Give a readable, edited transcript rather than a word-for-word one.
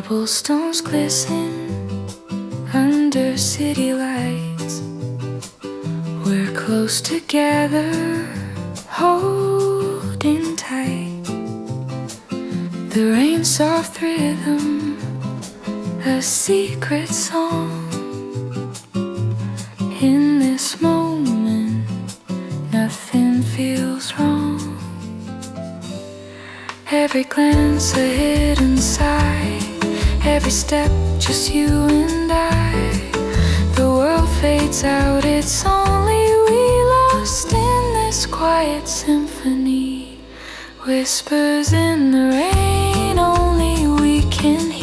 Cobblestones glisten under city lights. We're close together, holding tight. The rain's soft rhythm, a secret song. In this moment, nothing feels wrong. Every glance a hidden sigh, every step just you and I. The world fades out, it's only we lost in this quiet symphony. Whispers in the rain.